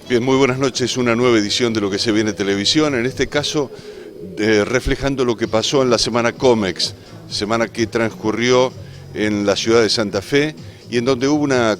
Bien, muy buenas noches. Una nueva edición de Lo que se viene televisión, en este caso reflejando lo que pasó en la Semana Comex, semana que transcurrió en la ciudad de Santa Fe y en donde hubo una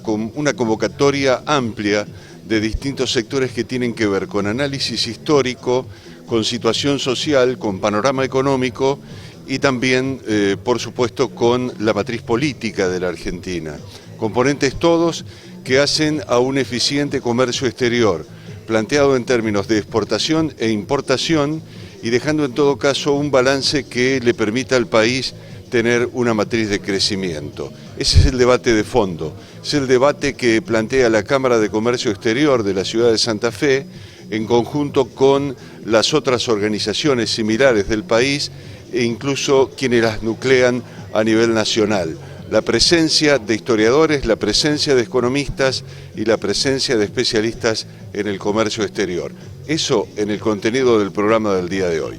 convocatoria amplia de distintos sectores que tienen que ver con análisis histórico, con situación social, con panorama económico y también, por supuesto, con la matriz política de la Argentina. Componentes todos que hacen a un eficiente comercio exterior, planteado en términos de exportación e importación y dejando en todo caso un balance que le permita al país tener una matriz de crecimiento. Ese es el debate de fondo, es el debate que plantea la Cámara de Comercio Exterior de la ciudad de Santa Fe en conjunto con las otras organizaciones similares del país e incluso quienes las nuclean a nivel nacional. La presencia de historiadores, la presencia de economistas y la presencia de especialistas en el comercio exterior. Eso en el contenido del programa del día de hoy.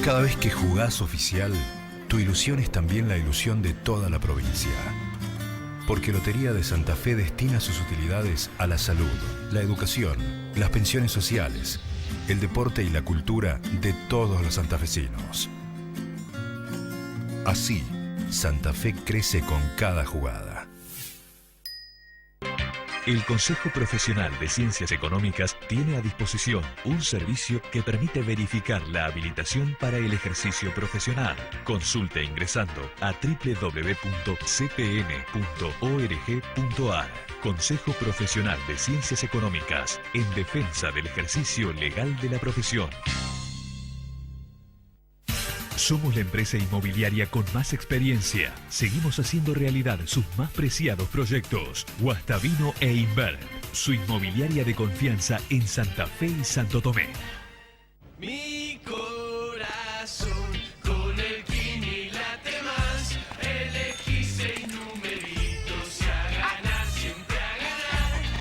Cada vez que jugás oficial, tu ilusión es también la ilusión de toda la provincia. Porque Lotería de Santa Fe destina sus utilidades a la salud, la educación, las pensiones sociales, el deporte y la cultura de todos los santafesinos. Así, Santa Fe crece con cada jugada. El Consejo Profesional de Ciencias Económicas tiene a disposición un servicio que permite verificar la habilitación para el ejercicio profesional. Consulte ingresando a www.cpn.org.ar. Consejo Profesional de Ciencias Económicas, en defensa del ejercicio legal de la profesión. Somos la empresa inmobiliaria con más experiencia. Seguimos haciendo realidad sus más preciados proyectos. Guastavino e Inver, su inmobiliaria de confianza en Santa Fe y Santo Tomé. Mi corazón con el Kini late más. Elegí 6 numeritos y a ganar, siempre a ganar.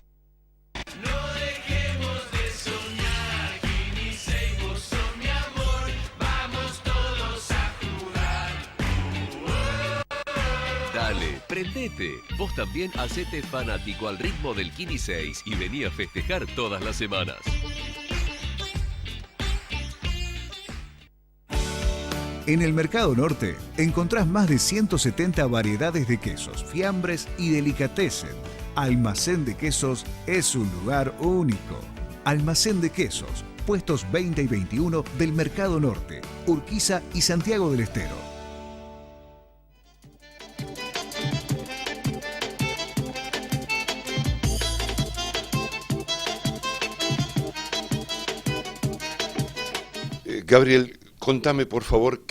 No dejemos de soñar. Kini 6, vos sos mi amor. Vamos todos a jugar. Dale, prendete. Vos también hacete fanático al ritmo del Kini 6 y vení a festejar todas las semanas. En el Mercado Norte encontrás más de 170 variedades de quesos, fiambres y delicatessen. Almacén de Quesos es un lugar único. Almacén de Quesos, puestos 20 y 21 del Mercado Norte, Urquiza y Santiago del Estero. Gabriel, contame por favor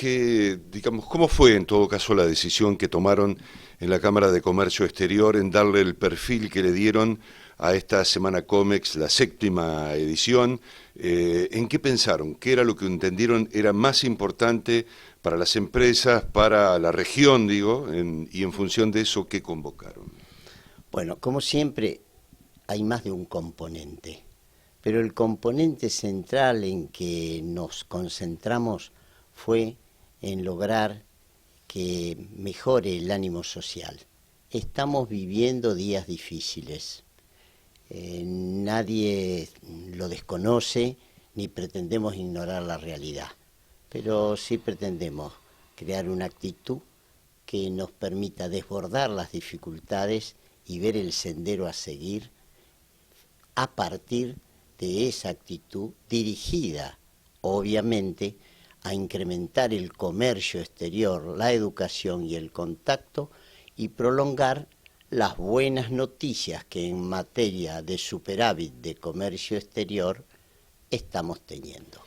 cómo fue en todo caso la decisión que tomaron en la Cámara de Comercio Exterior en darle el perfil que le dieron a esta Semana Comex, la 7ª edición. ¿En qué pensaron? ¿Qué era lo que entendieron era más importante para las empresas, para la región, y en función de eso, qué convocaron? Bueno, como siempre, hay más de un componente. Pero el componente central en que nos concentramos fue en lograr que mejore el ánimo social. Estamos viviendo días difíciles. Nadie lo desconoce ni pretendemos ignorar la realidad, pero sí pretendemos crear una actitud que nos permita desbordar las dificultades y ver el sendero a seguir a partir de esa actitud dirigida, obviamente, a incrementar el comercio exterior, la educación y el contacto y prolongar las buenas noticias que en materia de superávit de comercio exterior estamos teniendo.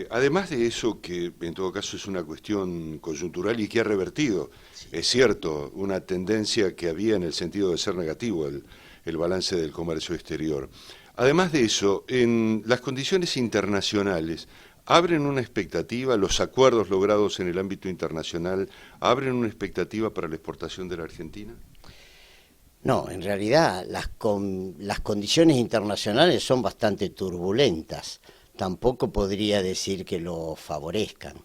Además de eso, que en todo caso es una cuestión coyuntural y que ha revertido, es cierto, una tendencia que había en el sentido de ser negativo el balance del comercio exterior. Además de eso, en las condiciones internacionales, ¿abren una expectativa, los acuerdos logrados en el ámbito internacional, abren una expectativa para la exportación de la Argentina? No, en realidad las condiciones internacionales son bastante turbulentas. Tampoco podría decir que lo favorezcan.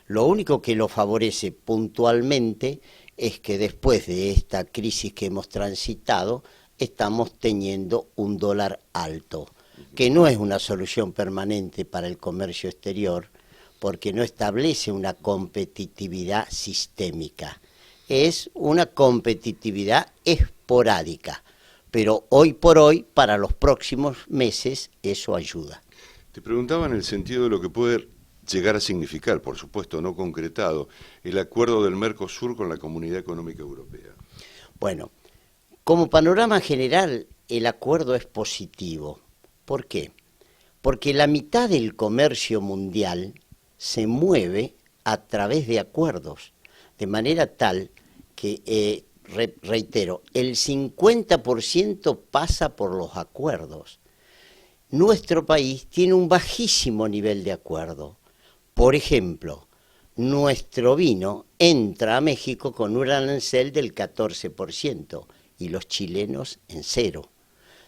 Lo único que lo favorece puntualmente es que después de esta crisis que hemos transitado, estamos teniendo un dólar alto, que no es una solución permanente para el comercio exterior, porque no establece una competitividad sistémica. Es una competitividad esporádica, pero hoy por hoy, para los próximos meses, eso ayuda. Te preguntaba en el sentido de lo que puede llegar a significar, por supuesto no concretado, el acuerdo del Mercosur con la Comunidad Económica Europea. Bueno, como panorama general, el acuerdo es positivo. ¿Por qué? Porque la mitad del comercio mundial se mueve a través de acuerdos, de manera tal que, reitero, el 50% pasa por los acuerdos. Nuestro país tiene un bajísimo nivel de acuerdo. Por ejemplo, nuestro vino entra a México con un arancel del 14% y los chilenos en 0%.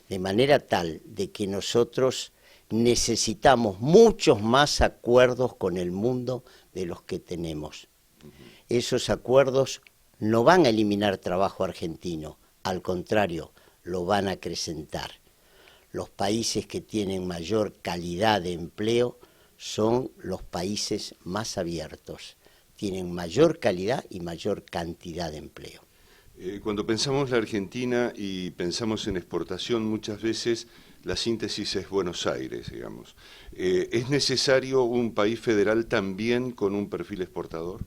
De manera tal de que nosotros necesitamos muchos más acuerdos con el mundo de los que tenemos. Esos acuerdos no van a eliminar trabajo argentino, al contrario, lo van a acrecentar. Los países que tienen mayor calidad de empleo son los países más abiertos, tienen mayor calidad y mayor cantidad de empleo. Cuando pensamos la Argentina y pensamos en exportación, muchas veces la síntesis es Buenos Aires, digamos. ¿Es necesario un país federal también con un perfil exportador?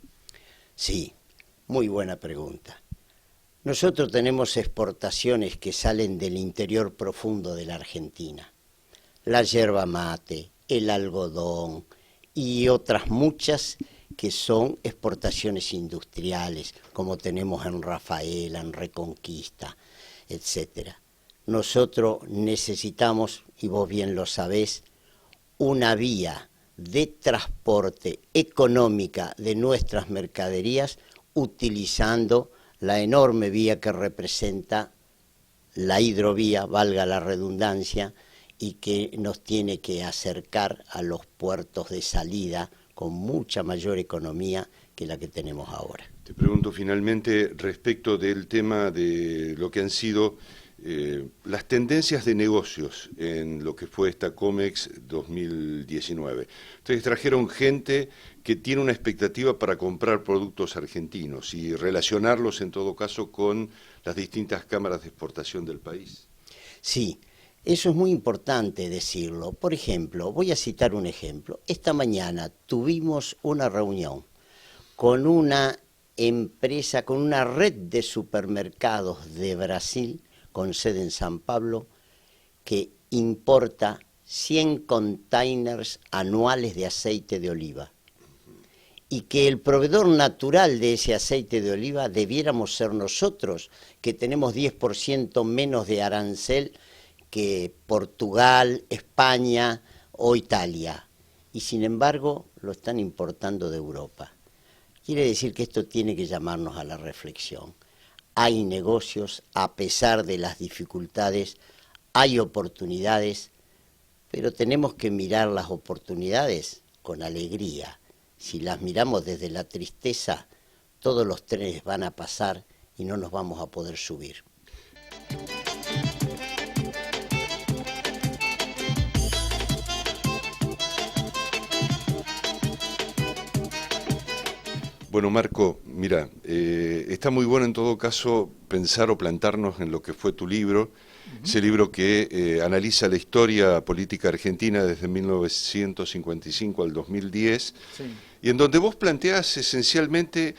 Sí, muy buena pregunta. Nosotros tenemos exportaciones que salen del interior profundo de la Argentina. La yerba mate, el algodón y otras muchas que son exportaciones industriales, como tenemos en Rafaela, en Reconquista, etc. Nosotros necesitamos, y vos bien lo sabés, una vía de transporte económica de nuestras mercaderías utilizando la enorme vía que representa la hidrovía, valga la redundancia, y que nos tiene que acercar a los puertos de salida con mucha mayor economía que la que tenemos ahora. Te pregunto finalmente respecto del tema de lo que han sido las tendencias de negocios en lo que fue esta COMEX 2019. Ustedes trajeron gente que tiene una expectativa para comprar productos argentinos y relacionarlos en todo caso con las distintas cámaras de exportación del país. Sí, eso es muy importante decirlo. Por ejemplo, voy a citar un ejemplo. Esta mañana tuvimos una reunión con una empresa, con una red de supermercados de Brasil, con sede en San Pablo, que importa 100 containers anuales de aceite de oliva. Y que el proveedor natural de ese aceite de oliva debiéramos ser nosotros, que tenemos 10% menos de arancel que Portugal, España o Italia. Y sin embargo lo están importando de Europa. Quiere decir que esto tiene que llamarnos a la reflexión. Hay negocios, a pesar de las dificultades, hay oportunidades, pero tenemos que mirar las oportunidades con alegría. Si las miramos desde la tristeza, todos los trenes van a pasar y no nos vamos a poder subir. Bueno, Marco, mira, está muy bueno en todo caso pensar o plantarnos en lo que fue tu libro, ese libro que analiza la historia política argentina desde 1955 al 2010, sí, y en donde vos planteás esencialmente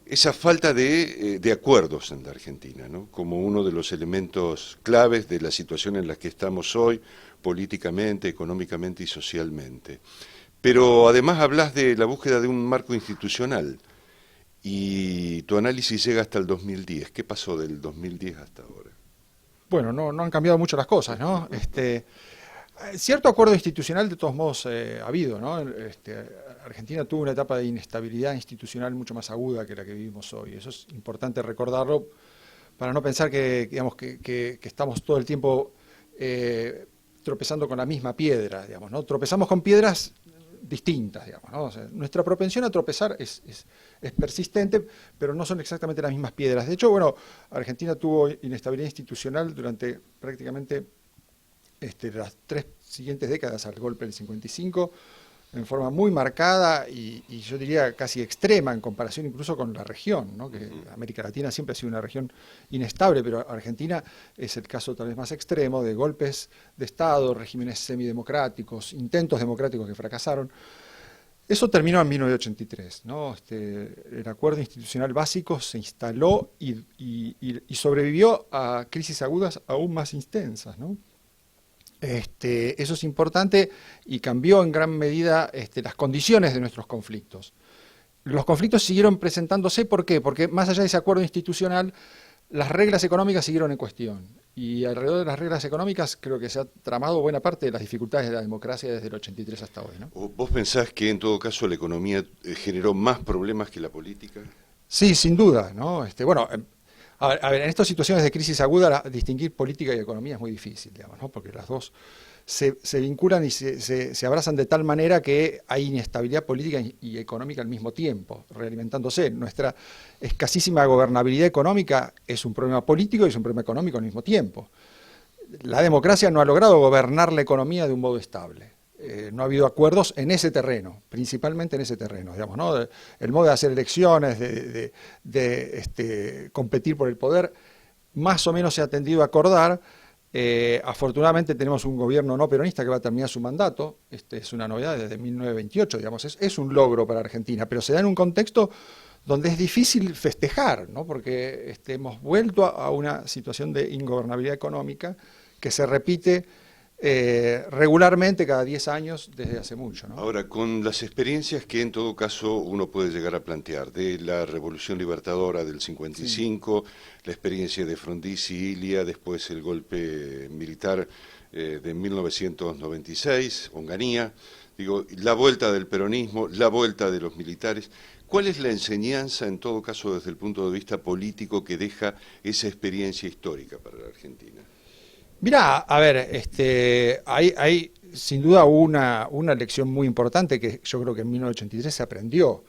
esa falta de acuerdos en la Argentina, ¿no?, como uno de los elementos claves de la situación en la que estamos hoy, políticamente, económicamente y socialmente. Pero además hablas de la búsqueda de un marco institucional y tu análisis llega hasta el 2010. ¿Qué pasó del 2010 hasta ahora? Bueno, no han cambiado mucho las cosas, ¿no? Cierto acuerdo institucional de todos modos ha habido, ¿no? Argentina tuvo una etapa de inestabilidad institucional mucho más aguda que la que vivimos hoy. Eso es importante recordarlo para no pensar que, digamos, que estamos todo el tiempo tropezando con la misma piedra, digamos, ¿no? Tropezamos con piedras distintas, digamos, ¿no? O sea, nuestra propensión a tropezar es persistente, pero no son exactamente las mismas piedras. De hecho, bueno, Argentina tuvo inestabilidad institucional durante prácticamente las 3 siguientes décadas al golpe del 55, en forma muy marcada y yo diría casi extrema en comparación incluso con la región, ¿no? Que América Latina siempre ha sido una región inestable, pero Argentina es el caso tal vez más extremo de golpes de Estado, regímenes semidemocráticos, intentos democráticos que fracasaron. Eso terminó en 1983, ¿no? El acuerdo institucional básico se instaló y sobrevivió a crisis agudas aún más intensas, ¿no? Eso es importante y cambió en gran medida las condiciones de nuestros conflictos. Los conflictos siguieron presentándose, ¿por qué? Porque más allá de ese acuerdo institucional, las reglas económicas siguieron en cuestión. Y alrededor de las reglas económicas creo que se ha tramado buena parte de las dificultades de la democracia desde el 83 hasta hoy, ¿no? ¿Vos pensás que en todo caso la economía generó más problemas que la política? Sí, sin duda, ¿no? Bueno, a ver, en estas situaciones de crisis aguda, distinguir política y economía es muy difícil, digamos, ¿no? Porque las dos se vinculan y se abrazan de tal manera que hay inestabilidad política y económica al mismo tiempo, realimentándose. Nuestra escasísima gobernabilidad económica es un problema político y es un problema económico al mismo tiempo. La democracia no ha logrado gobernar la economía de un modo estable. No ha habido acuerdos en ese terreno, principalmente en ese terreno, digamos, ¿no? El modo de hacer elecciones, de competir por el poder, más o menos se ha tendido a acordar. Afortunadamente tenemos un gobierno no peronista que va a terminar su mandato, es una novedad desde 1928, digamos, es un logro para Argentina, pero se da en un contexto donde es difícil festejar, ¿no? Porque hemos vuelto a una situación de ingobernabilidad económica que se repite regularmente cada 10 años desde hace mucho, ¿no? Ahora, con las experiencias que en todo caso uno puede llegar a plantear, de la Revolución Libertadora del 55, sí, la experiencia de Frondizi y Ilia, después el golpe militar de 1996, Onganía, digo, la vuelta del peronismo, la vuelta de los militares, ¿cuál es la enseñanza en todo caso desde el punto de vista político que deja esa experiencia histórica para la Argentina? Mirá, a ver, hay sin duda una lección muy importante que yo creo que en 1983 se aprendió.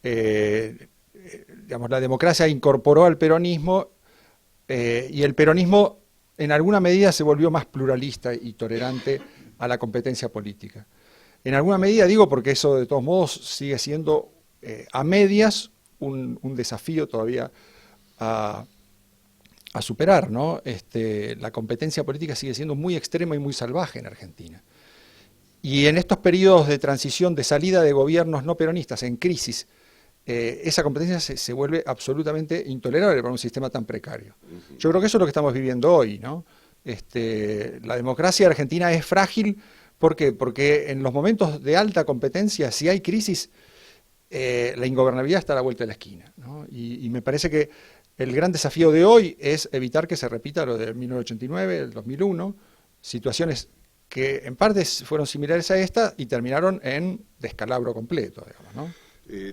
Digamos, la democracia incorporó al peronismo y el peronismo en alguna medida se volvió más pluralista y tolerante a la competencia política. En alguna medida digo porque eso de todos modos sigue siendo a medias un desafío todavía a superar, ¿no? La competencia política sigue siendo muy extrema y muy salvaje en Argentina. Y en estos periodos de transición, de salida de gobiernos no peronistas en crisis, esa competencia se vuelve absolutamente intolerable para un sistema tan precario. Yo creo que eso es lo que estamos viviendo hoy, ¿no? La democracia argentina es frágil, ¿por qué? Porque en los momentos de alta competencia, si hay crisis, la ingobernabilidad está a la vuelta de la esquina, ¿no? Y me parece que el gran desafío de hoy es evitar que se repita lo de 1989, el 2001, situaciones que en parte fueron similares a esta y terminaron en descalabro completo, digamos, ¿no?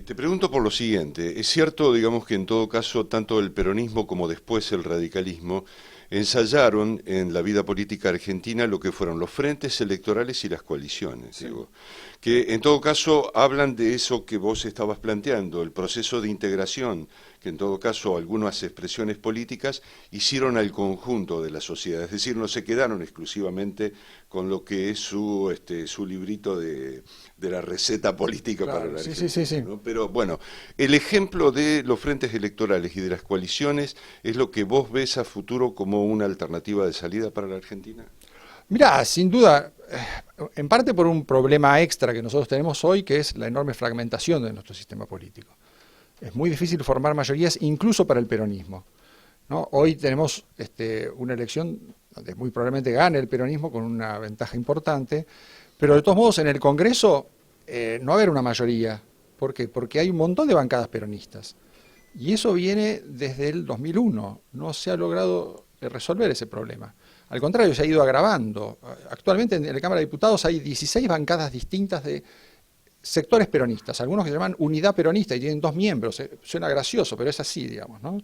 Te pregunto por lo siguiente, es cierto, digamos, que en todo caso, tanto el peronismo como después el radicalismo ensayaron en la vida política argentina lo que fueron los frentes electorales y las coaliciones, sí, digo, que en todo caso hablan de eso que vos estabas planteando, el proceso de integración, que en todo caso algunas expresiones políticas hicieron al conjunto de la sociedad, es decir, no se quedaron exclusivamente con lo que es su librito de la receta política, claro, para la Argentina, sí. ¿No? Pero bueno, el ejemplo de los frentes electorales y de las coaliciones es lo que vos ves a futuro como una alternativa de salida para la Argentina. Mirá, sin duda, en parte por un problema extra que nosotros tenemos hoy, que es la enorme fragmentación de nuestro sistema político. Es muy difícil formar mayorías, incluso para el peronismo, ¿no? Hoy tenemos una elección donde muy probablemente gane el peronismo con una ventaja importante, pero de todos modos en el Congreso no haber una mayoría. ¿Por qué? Porque hay un montón de bancadas peronistas. Y eso viene desde el 2001. No se ha logrado resolver ese problema. Al contrario, se ha ido agravando. Actualmente en la Cámara de Diputados hay 16 bancadas distintas de sectores peronistas, algunos que se llaman unidad peronista y tienen 2 miembros. Suena gracioso, pero es así, digamos, ¿no?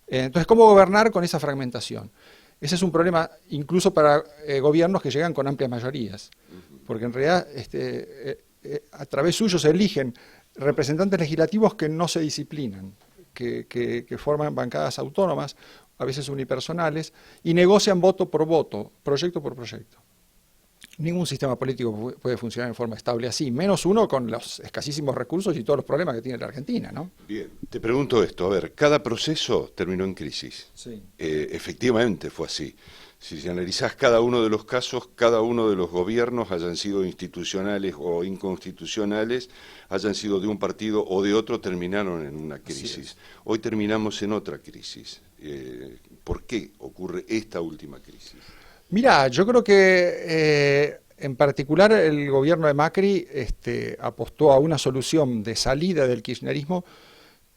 Entonces, ¿cómo gobernar con esa fragmentación? Ese es un problema incluso para gobiernos que llegan con amplias mayorías, porque en realidad a través suyo se eligen representantes legislativos que no se disciplinan, que forman bancadas autónomas, a veces unipersonales, y negocian voto por voto, proyecto por proyecto. Ningún sistema político puede funcionar en forma estable así, menos uno con los escasísimos recursos y todos los problemas que tiene la Argentina, ¿no? Bien, te pregunto esto, a ver, cada proceso terminó en crisis. Sí. Efectivamente fue así. Si analizás cada uno de los casos, cada uno de los gobiernos, hayan sido institucionales o inconstitucionales, hayan sido de un partido o de otro, terminaron en una crisis. Hoy terminamos en otra crisis. ¿Por qué ocurre esta última crisis? Mirá, yo creo que en particular el gobierno de Macri apostó a una solución de salida del kirchnerismo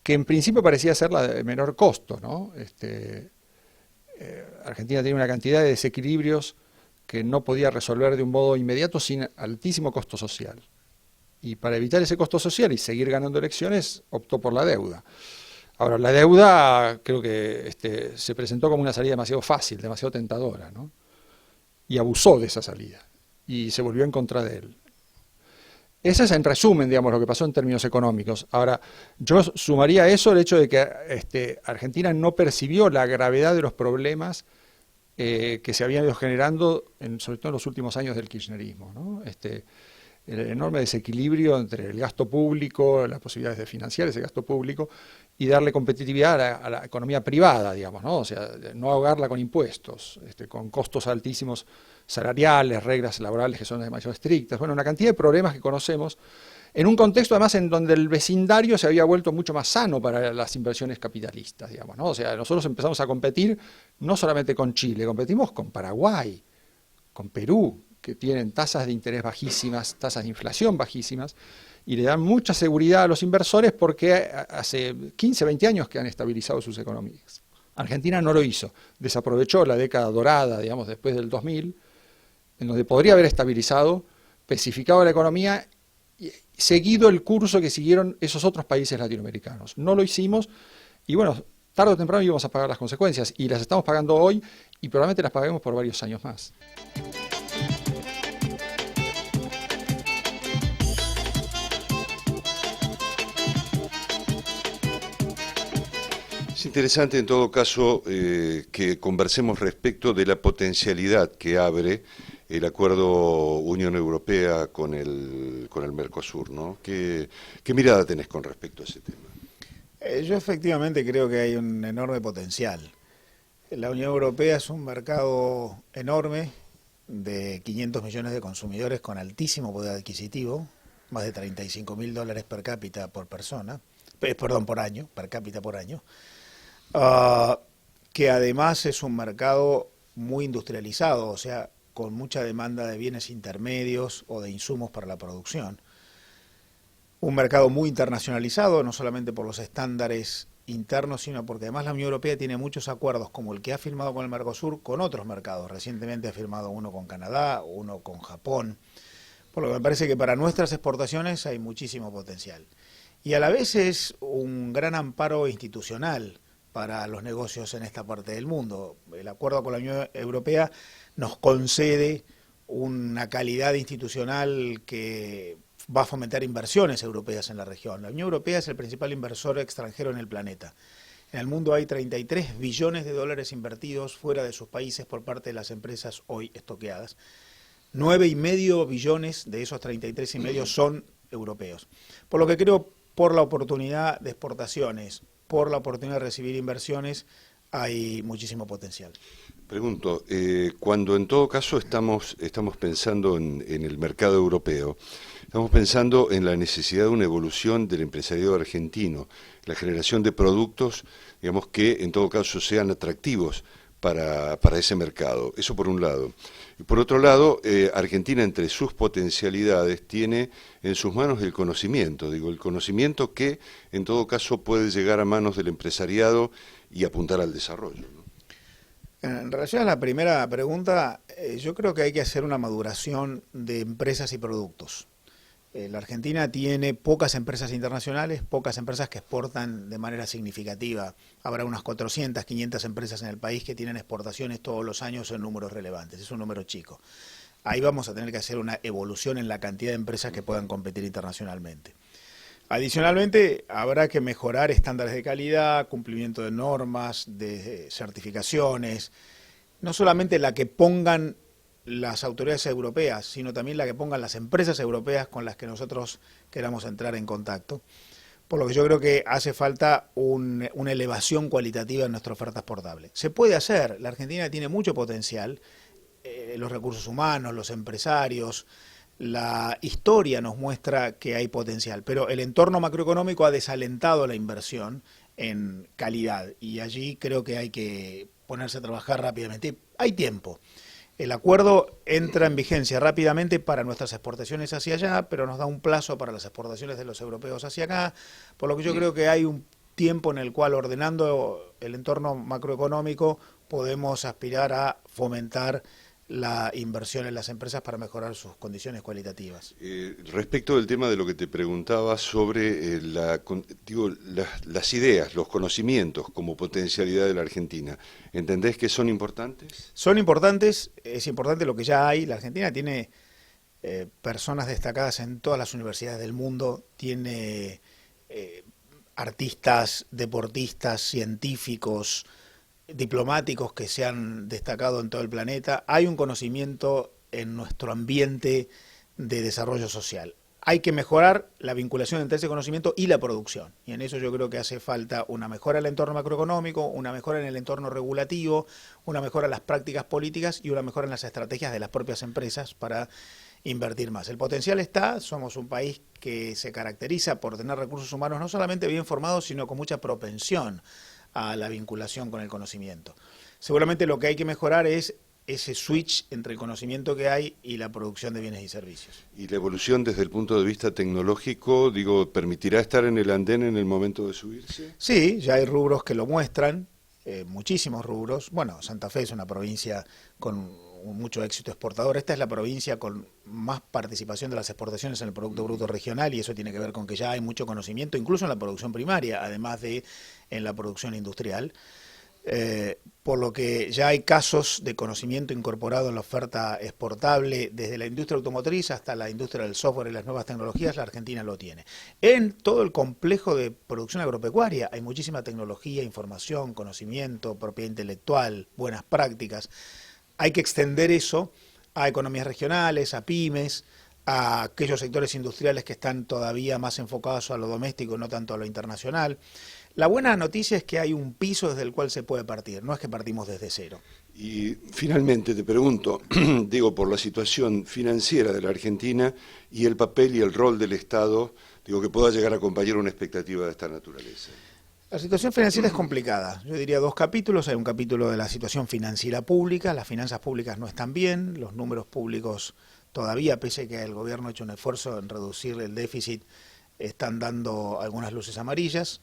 que en principio parecía ser la de menor costo, ¿no? Argentina tiene una cantidad de desequilibrios que no podía resolver de un modo inmediato sin altísimo costo social. Y para evitar ese costo social y seguir ganando elecciones, optó por la deuda. Ahora, la deuda creo que se presentó como una salida demasiado fácil, demasiado tentadora, ¿no? Y abusó de esa salida, y se volvió en contra de él. Ese es en resumen, digamos, lo que pasó en términos económicos. Ahora, yo sumaría a eso el hecho de que Argentina no percibió la gravedad de los problemas que se habían ido generando, sobre todo en los últimos años del kirchnerismo, ¿no? El enorme desequilibrio entre el gasto público, las posibilidades de financiar ese gasto público y darle competitividad a la economía privada, digamos, ¿no? O sea, no ahogarla con impuestos, con costos altísimos salariales, reglas laborales que son demasiado estrictas, bueno, una cantidad de problemas que conocemos, en un contexto además en donde el vecindario se había vuelto mucho más sano para las inversiones capitalistas, digamos, ¿no? O sea, nosotros empezamos a competir no solamente con Chile, competimos con Paraguay, con Perú, que tienen tasas de interés bajísimas, tasas de inflación bajísimas, y le dan mucha seguridad a los inversores porque hace 15, 20 años que han estabilizado sus economías. Argentina no lo hizo, desaprovechó la década dorada, digamos, después del 2000, en donde podría haber estabilizado, especificado la economía, y seguido el curso que siguieron esos otros países latinoamericanos. No lo hicimos, y bueno, tarde o temprano íbamos a pagar las consecuencias, y las estamos pagando hoy, y probablemente las paguemos por varios años más. Es interesante en todo caso que conversemos respecto de la potencialidad que abre el acuerdo Unión Europea con el Mercosur, ¿no? ¿Qué mirada tenés con respecto a ese tema? Yo efectivamente creo que hay un enorme potencial. La Unión Europea es un mercado enorme de 500 millones de consumidores con altísimo poder adquisitivo, más de $35.000 per cápita por persona, por año, per cápita por año. Que además es un mercado muy industrializado, o sea, con mucha demanda de bienes intermedios o de insumos para la producción. Un mercado muy internacionalizado, no solamente por los estándares internos, sino porque además la Unión Europea tiene muchos acuerdos, como el que ha firmado con el Mercosur, con otros mercados. Recientemente ha firmado uno con Canadá, uno con Japón, por lo que me parece que para nuestras exportaciones hay muchísimo potencial. Y a la vez es un gran amparo institucional para los negocios en esta parte del mundo. El acuerdo con la Unión Europea nos concede una calidad institucional que va a fomentar inversiones europeas en la región. La Unión Europea es el principal inversor extranjero en el planeta. En el mundo hay 33 billones de dólares invertidos fuera de sus países por parte de las empresas hoy estoqueadas. 9,5 billones de esos 33,5 son europeos. Por lo que creo, por la oportunidad de exportaciones, por la oportunidad de recibir inversiones, hay muchísimo potencial. Pregunto, cuando en todo caso estamos pensando en el mercado europeo, estamos pensando en la necesidad de una evolución del empresariado argentino, la generación de productos, digamos, que en todo caso sean atractivos para ese mercado. Eso por un lado. Y por otro lado, Argentina, entre sus potencialidades, tiene en sus manos el conocimiento, el conocimiento que en todo caso puede llegar a manos del empresariado y apuntar al desarrollo, ¿no? En relación a la primera pregunta, yo creo que hay que hacer una maduración de empresas y productos. La Argentina tiene pocas empresas internacionales, pocas empresas que exportan de manera significativa. Habrá unas 400, 500 empresas en el país que tienen exportaciones todos los años en números relevantes. Es un número chico. Ahí vamos a tener que hacer una evolución en la cantidad de empresas que puedan competir internacionalmente. Adicionalmente, habrá que mejorar estándares de calidad, cumplimiento de normas, de certificaciones, no solamente la que pongan las autoridades europeas, sino también la que pongan las empresas europeas con las que nosotros queramos entrar en contacto. Por lo que yo creo que hace falta una elevación cualitativa en nuestra oferta exportable. Se puede hacer, la Argentina tiene mucho potencial, los recursos humanos, los empresarios, la historia nos muestra que hay potencial, pero el entorno macroeconómico ha desalentado la inversión en calidad y allí creo que hay que ponerse a trabajar rápidamente. Hay tiempo. El acuerdo entra en vigencia rápidamente para nuestras exportaciones hacia allá, pero nos da un plazo para las exportaciones de los europeos hacia acá, por lo que yo creo que hay un tiempo en el cual, ordenando el entorno macroeconómico, podemos aspirar a fomentar la inversión en las empresas para mejorar sus condiciones cualitativas. Respecto del tema de lo que te preguntaba sobre las ideas, los conocimientos como potencialidad de la Argentina, ¿entendés que son importantes? Son importantes, es importante lo que ya hay. La Argentina tiene personas destacadas en todas las universidades del mundo, tiene artistas, deportistas, científicos, diplomáticos que se han destacado en todo el planeta. Hay un conocimiento en nuestro ambiente de desarrollo social. Hay que mejorar la vinculación entre ese conocimiento y la producción. Y en eso yo creo que hace falta una mejora en el entorno macroeconómico, una mejora en el entorno regulativo, una mejora en las prácticas políticas y una mejora en las estrategias de las propias empresas para invertir más. El potencial está, somos un país que se caracteriza por tener recursos humanos no solamente bien formados, sino con mucha propensión a la vinculación con el conocimiento. Seguramente lo que hay que mejorar es ese switch entre el conocimiento que hay y la producción de bienes y servicios. ¿Y la evolución desde el punto de vista tecnológico, permitirá estar en el andén en el momento de subirse? Sí, ya hay rubros que lo muestran, muchísimos rubros. Bueno, Santa Fe es una provincia con mucho éxito exportador. Esta es la provincia con más participación de las exportaciones en el Producto Bruto Regional y eso tiene que ver con que ya hay mucho conocimiento, incluso en la producción primaria, además de en la producción industrial. Por lo que ya hay casos de conocimiento incorporado en la oferta exportable, desde la industria automotriz hasta la industria del software y las nuevas tecnologías, la Argentina lo tiene. En todo el complejo de producción agropecuaria hay muchísima tecnología, información, conocimiento, propiedad intelectual, buenas prácticas. Hay que extender eso a economías regionales, a pymes, a aquellos sectores industriales que están todavía más enfocados a lo doméstico, no tanto a lo internacional. La buena noticia es que hay un piso desde el cual se puede partir, no es que partimos desde cero. Y finalmente te pregunto, por la situación financiera de la Argentina y el papel y el rol del Estado, que pueda llegar a acompañar una expectativa de esta naturaleza. La situación financiera es complicada. Yo diría 2 capítulos. Hay un capítulo de la situación financiera pública. Las finanzas públicas no están bien. Los números públicos todavía, pese a que el gobierno ha hecho un esfuerzo en reducir el déficit, están dando algunas luces amarillas.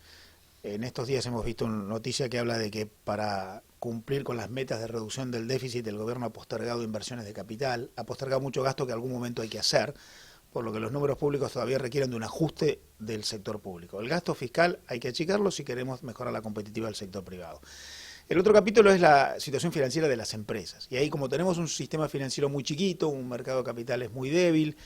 En estos días hemos visto una noticia que habla de que para cumplir con las metas de reducción del déficit el gobierno ha postergado inversiones de capital, ha postergado mucho gasto que en algún momento hay que hacer, por lo que los números públicos todavía requieren de un ajuste del sector público. El gasto fiscal hay que achicarlo si queremos mejorar la competitividad del sector privado. El otro capítulo es la situación financiera de las empresas. Y ahí, como tenemos un sistema financiero muy chiquito, un mercado de capitales muy débil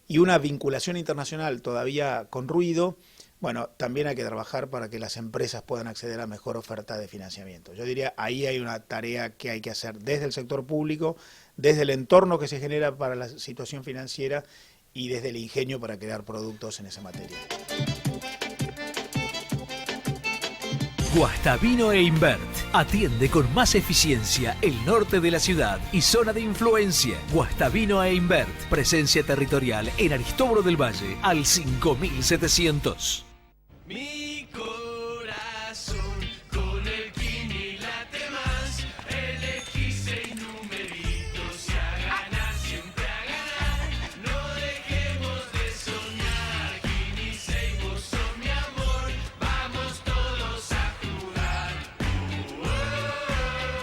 y una vinculación internacional todavía con ruido, bueno, también hay que trabajar para que las empresas puedan acceder a mejor oferta de financiamiento. Yo diría, ahí hay una tarea que hay que hacer desde el sector público, desde el entorno que se genera para la situación financiera y desde el ingenio para crear productos en esa materia. Guastavino e Invert atiende con más eficiencia el norte de la ciudad y zona de influencia. Guastavino e Invert, presencia territorial en Aristóbulo del Valle al 5700. Mi corazón con el Kini late más, el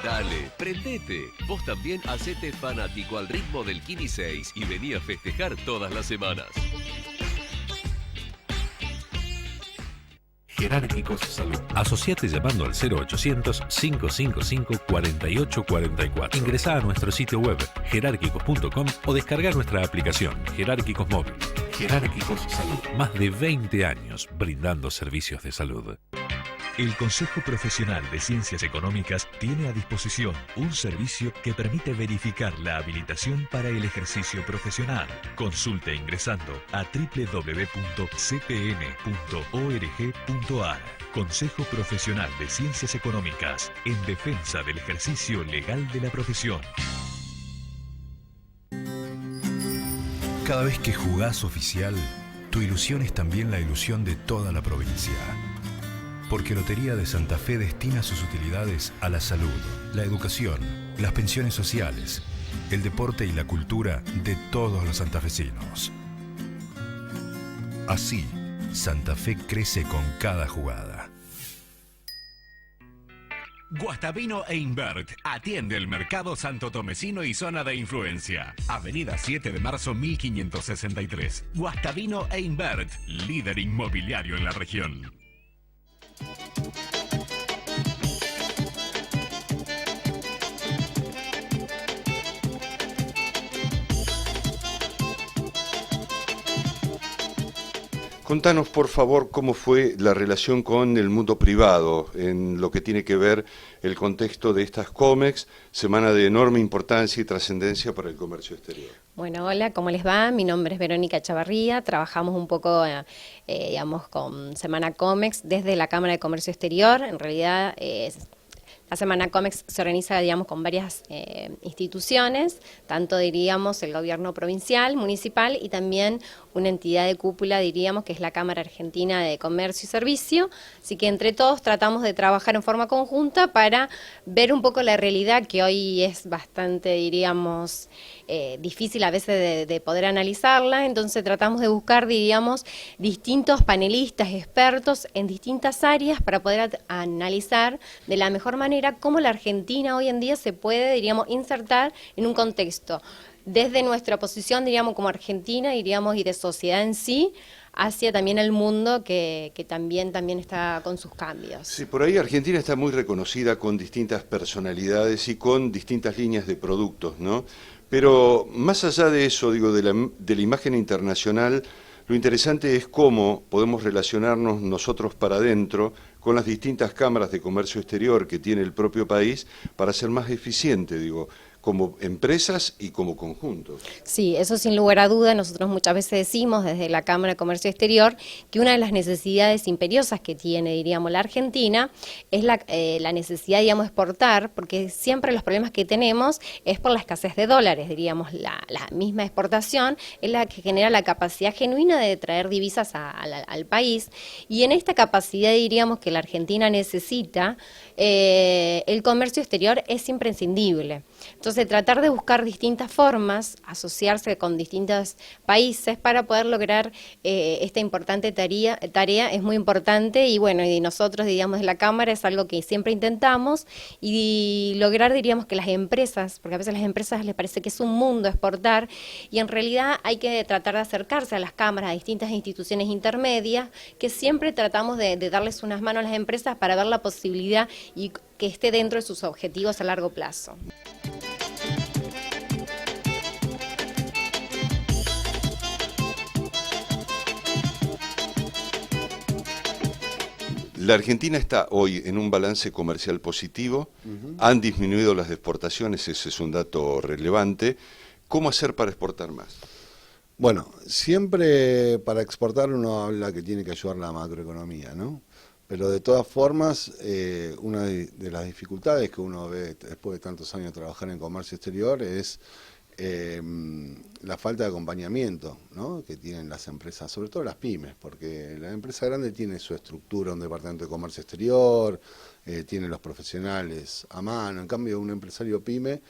Dale, prendete. Vos también hacete fanático al ritmo del Kini 6 y vení a festejar todas las semanas. Jerárquicos Salud. Asociate llamando al 0800-555-4844. Ingresá a nuestro sitio web jerárquicos.com o descarga nuestra aplicación Jerárquicos Móvil. Jerárquicos Salud. Más de 20 años brindando servicios de salud. El Consejo Profesional de Ciencias Económicas tiene a disposición un servicio que permite verificar la habilitación para el ejercicio profesional. Consulte ingresando a www.cpm.org.ar. Consejo Profesional de Ciencias Económicas, en defensa del ejercicio legal de la profesión. Cada vez que jugás oficial, tu ilusión es también la ilusión de toda la provincia. Porque Lotería de Santa Fe destina sus utilidades a la salud, la educación, las pensiones sociales, el deporte y la cultura de todos los santafesinos. Así, Santa Fe crece con cada jugada. Guastavino e Invert atiende el mercado santotomecino y zona de influencia. Avenida 7 de marzo 1563. Guastavino e Invert, líder inmobiliario en la región. Contanos, por favor, cómo fue la relación con el mundo privado en lo que tiene que ver el contexto de estas COMEX, semana de enorme importancia y trascendencia para el comercio exterior. Bueno, hola, ¿cómo les va? Mi nombre es Verónica Chavarría, trabajamos un poco, digamos, con Semana COMEX desde la Cámara de Comercio Exterior. En realidad, la Semana COMEX se organiza, digamos, con varias instituciones, tanto, diríamos, el gobierno provincial, municipal y también una entidad de cúpula, diríamos, que es la Cámara Argentina de Comercio y Servicio. Así que entre todos tratamos de trabajar en forma conjunta para ver un poco la realidad que hoy es bastante, diríamos, difícil a veces de poder analizarla. Entonces tratamos de buscar, diríamos, distintos panelistas, expertos en distintas áreas para poder analizar de la mejor manera cómo la Argentina hoy en día se puede, diríamos, insertar en un contexto desde nuestra posición, diríamos, como Argentina, diríamos, y de sociedad en sí, hacia también el mundo que también está con sus cambios. Sí, por ahí Argentina está muy reconocida con distintas personalidades y con distintas líneas de productos, ¿no? Pero más allá de eso, digo, de la imagen internacional, lo interesante es cómo podemos relacionarnos nosotros para adentro con las distintas cámaras de comercio exterior que tiene el propio país para ser más eficiente, digo, como empresas y como conjuntos. Sí, eso sin lugar a duda. Nosotros muchas veces decimos desde la Cámara de Comercio Exterior que una de las necesidades imperiosas que tiene, diríamos, la Argentina es la necesidad, digamos, de exportar, porque siempre los problemas que tenemos es por la escasez de dólares, diríamos, la misma exportación es la que genera la capacidad genuina de traer divisas al país, y en esta capacidad, diríamos, que la Argentina necesita, el comercio exterior es imprescindible. Entonces, tratar de buscar distintas formas, asociarse con distintos países para poder lograr esta importante tarea es muy importante, y bueno, y nosotros, digamos, de la Cámara es algo que siempre intentamos, y lograr, diríamos, que las empresas, porque a veces a las empresas les parece que es un mundo exportar, y en realidad hay que tratar de acercarse a las cámaras, a distintas instituciones intermedias, que siempre tratamos de darles unas manos a las empresas para ver la posibilidad y que esté dentro de sus objetivos a largo plazo. La Argentina está hoy en un balance comercial positivo, han disminuido las exportaciones, ese es un dato relevante. ¿Cómo hacer para exportar más? Bueno, siempre para exportar uno habla que tiene que ayudar la macroeconomía, ¿no? Pero de todas formas, una de las dificultades que uno ve después de tantos años de trabajar en comercio exterior es la falta de acompañamiento, ¿no?, que tienen las empresas, sobre todo las pymes, porque la empresa grande tiene su estructura, un departamento de comercio exterior, tiene los profesionales a mano. En cambio, un empresario pyme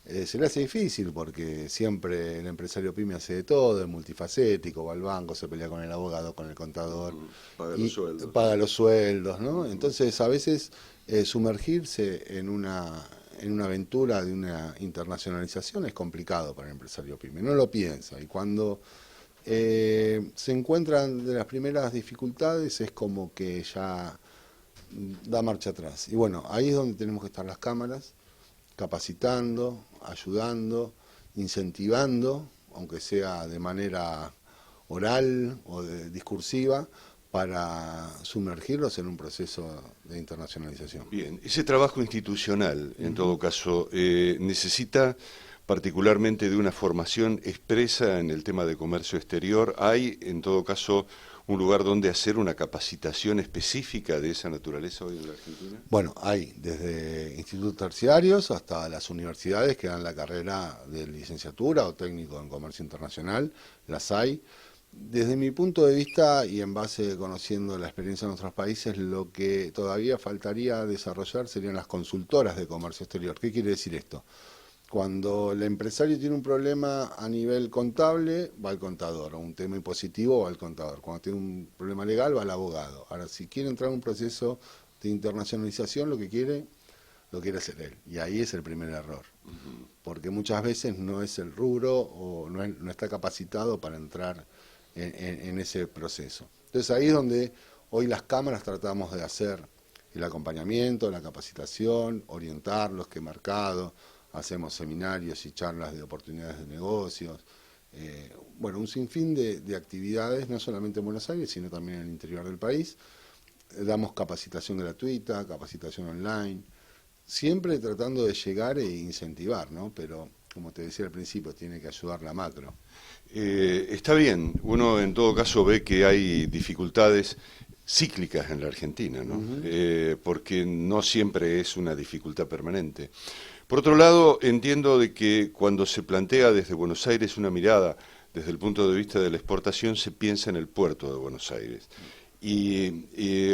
se le hace difícil, porque siempre el empresario pyme hace de todo, es multifacético, va al banco, se pelea con el abogado, con el contador, paga los sueldos, ¿no? Entonces, a veces sumergirse en en una aventura de una internacionalización es complicado para el empresario pyme, no lo piensa, y cuando se encuentran de las primeras dificultades es como que ya da marcha atrás. Y bueno, ahí es donde tenemos que estar las cámaras, capacitando, ayudando, incentivando, aunque sea de manera oral o discursiva, para sumergirlos en un proceso de internacionalización. Bien, ese trabajo institucional, en todo caso, necesita particularmente de una formación expresa en el tema de comercio exterior. ¿Hay, en todo caso, un lugar donde hacer una capacitación específica de esa naturaleza hoy en la Argentina? Bueno, hay desde institutos terciarios hasta las universidades que dan la carrera de licenciatura o técnico en comercio internacional, las hay. Desde mi punto de vista y en base conociendo la experiencia de otros países, lo que todavía faltaría desarrollar serían las consultoras de comercio exterior. ¿Qué quiere decir esto? Cuando el empresario tiene un problema a nivel contable, va al contador, o un tema impositivo va al contador. Cuando tiene un problema legal, va al abogado. Ahora, si quiere entrar en un proceso de internacionalización, lo quiere hacer él. Y ahí es el primer error. Porque muchas veces no es el rubro o no está capacitado para entrar en ese proceso. Entonces ahí es donde hoy las cámaras tratamos de hacer el acompañamiento, la capacitación, orientarlos, qué mercado, hacemos seminarios y charlas de oportunidades de negocios, bueno, un sinfín de actividades, no solamente en Buenos Aires, sino también en el interior del país. Damos capacitación gratuita, capacitación online, siempre tratando de llegar e incentivar, ¿no? Pero, como te decía al principio, tiene que ayudar la macro. Está bien, uno en todo caso ve que hay dificultades cíclicas en la Argentina, ¿no? Porque no siempre es una dificultad permanente. Por otro lado, entiendo de que cuando se plantea desde Buenos Aires una mirada desde el punto de vista de la exportación, se piensa en el puerto de Buenos Aires. Y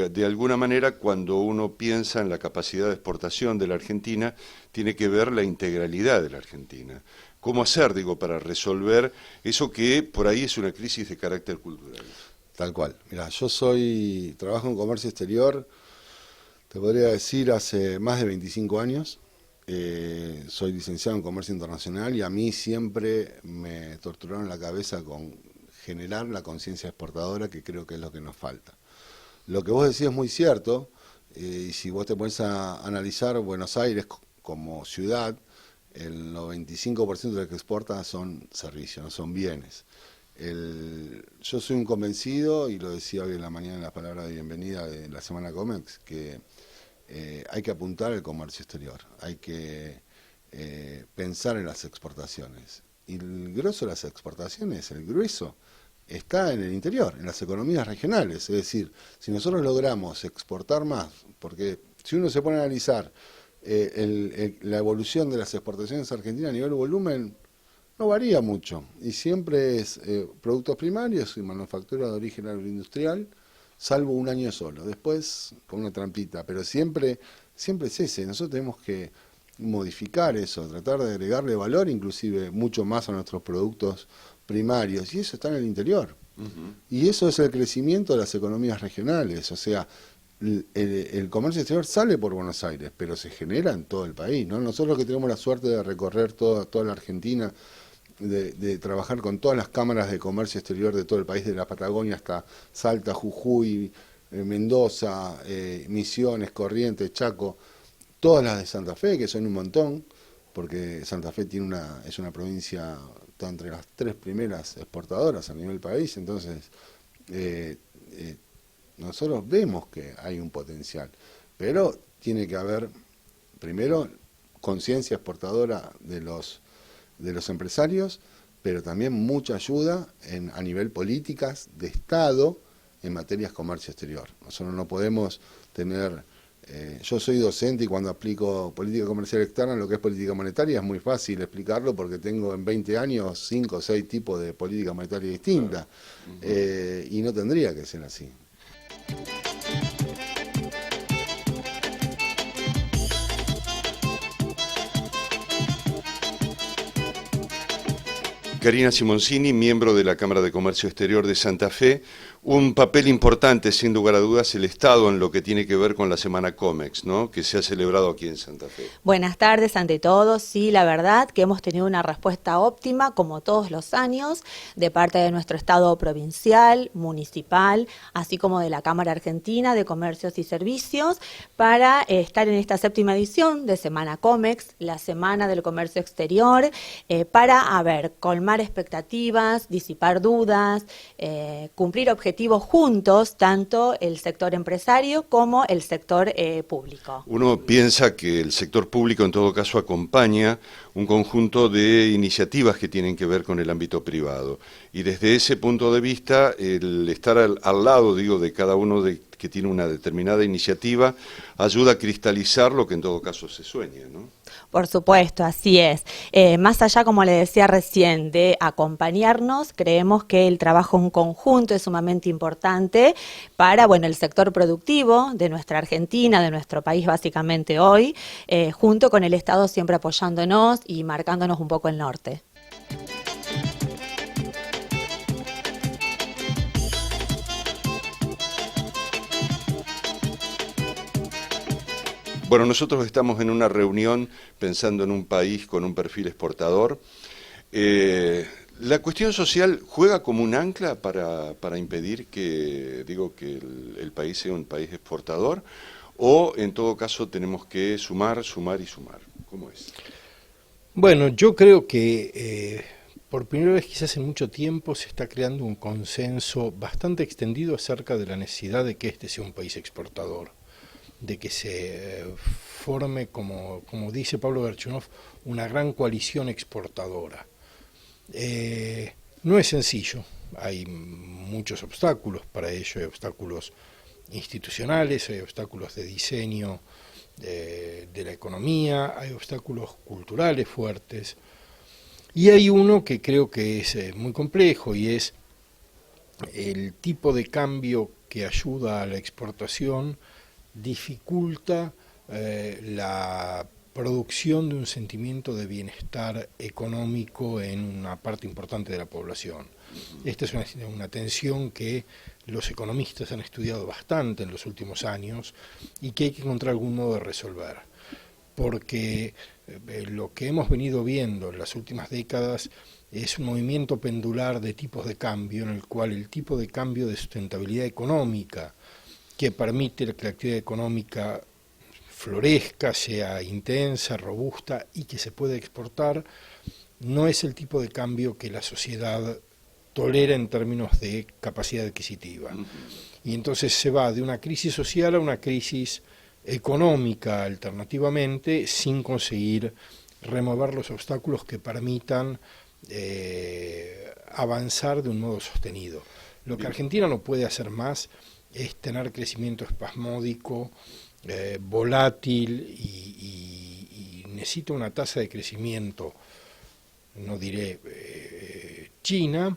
de alguna manera, cuando uno piensa en la capacidad de exportación de la Argentina, tiene que ver la integralidad de la Argentina. ¿Cómo hacer, digo, para resolver eso que por ahí es una crisis de carácter cultural? Tal cual. Mira, yo trabajo en comercio exterior, te podría decir, hace más de 25 años. Soy licenciado en comercio internacional y a mí siempre me torturaron la cabeza con generar la conciencia exportadora, que creo que es lo que nos falta. Lo que vos decís es muy cierto, y si vos te pones a analizar Buenos Aires como ciudad, el 95% de lo que exporta son servicios, no son bienes. Yo soy un convencido, y lo decía hoy en la mañana en la palabra de bienvenida de la Semana Comex, que hay que apuntar al comercio exterior, hay que pensar en las exportaciones. Y el grueso de las exportaciones, el grueso, está en el interior, en las economías regionales. Es decir, si nosotros logramos exportar más, porque si uno se pone a analizar la evolución de las exportaciones argentinas a nivel volumen, no varía mucho. Y siempre es productos primarios y manufactura de origen agroindustrial, salvo un año solo. Después, con una trampita, pero siempre es ese. Nosotros tenemos que modificar eso, tratar de agregarle valor, inclusive mucho más a nuestros productos primarios, y eso está en el interior. Y eso es el crecimiento de las economías regionales, o sea, el comercio exterior sale por Buenos Aires, pero se genera en todo el país, ¿no? Nosotros que tenemos la suerte de recorrer toda la Argentina, de trabajar con todas las cámaras de comercio exterior de todo el país, de la Patagonia hasta Salta, Jujuy, Mendoza, Misiones, Corrientes, Chaco, todas las de Santa Fe, que son un montón, porque Santa Fe es una provincia, está entre las 3 primeras exportadoras a nivel país, entonces nosotros vemos que hay un potencial, pero tiene que haber, primero, conciencia exportadora de los empresarios, pero también mucha ayuda a nivel políticas de Estado en materias de comercio exterior. Nosotros no podemos tener... yo soy docente y cuando aplico política comercial externa, lo que es política monetaria, es muy fácil explicarlo porque tengo en 20 años 5 o 6 tipos de política monetaria distintas, y no tendría que ser así. Karina Simoncini, miembro de la Cámara de Comercio Exterior de Santa Fe, Un papel importante, sin lugar a dudas, el Estado en lo que tiene que ver con la Semana Comex, ¿no?, que se ha celebrado aquí en Santa Fe. Buenas tardes ante todos. Sí, la verdad que hemos tenido una respuesta óptima, como todos los años, de parte de nuestro Estado provincial, municipal, así como de la Cámara Argentina de Comercios y Servicios, para estar en esta 7ª edición de Semana Comex, la Semana del Comercio Exterior, para, colmar expectativas, disipar dudas, cumplir objetivos juntos, tanto el sector empresario como el sector público. Uno piensa que el sector público en todo caso acompaña un conjunto de iniciativas que tienen que ver con el ámbito privado, y desde ese punto de vista el estar al lado, digo, de cada uno que tiene una determinada iniciativa ayuda a cristalizar lo que en todo caso se sueña, ¿no? Por supuesto, así es. Más allá, como le decía recién, de acompañarnos, creemos que el trabajo en conjunto es sumamente importante para, el sector productivo de nuestra Argentina, de nuestro país básicamente hoy, junto con el Estado siempre apoyándonos y marcándonos un poco el norte. Bueno, nosotros estamos en una reunión pensando en un país con un perfil exportador. ¿La cuestión social juega como un ancla para impedir que el país sea un país exportador? ¿O en todo caso tenemos que sumar, sumar y sumar? ¿Cómo es? Bueno, yo creo que por primera vez quizás en mucho tiempo se está creando un consenso bastante extendido acerca de la necesidad de que este sea un país exportador, de que se forme, como dice Pablo Verchunov, una gran coalición exportadora. No es sencillo, hay muchos obstáculos para ello, hay obstáculos institucionales, hay obstáculos de diseño de la economía, hay obstáculos culturales fuertes, y hay uno que creo que es muy complejo, y es el tipo de cambio que ayuda a la exportación dificulta la producción de un sentimiento de bienestar económico en una parte importante de la población. Esta es una tensión que los economistas han estudiado bastante en los últimos años y que hay que encontrar algún modo de resolver, porque lo que hemos venido viendo en las últimas décadas es un movimiento pendular de tipos de cambio, en el cual el tipo de cambio de sustentabilidad económica que permite que la actividad económica florezca, sea intensa, robusta y que se pueda exportar, no es el tipo de cambio que la sociedad tolera en términos de capacidad adquisitiva. Y entonces se va de una crisis social a una crisis económica alternativamente, sin conseguir remover los obstáculos que permitan avanzar de un modo sostenido. Lo que Argentina no puede hacer más es tener crecimiento espasmódico, volátil, y necesita una tasa de crecimiento, no diré china,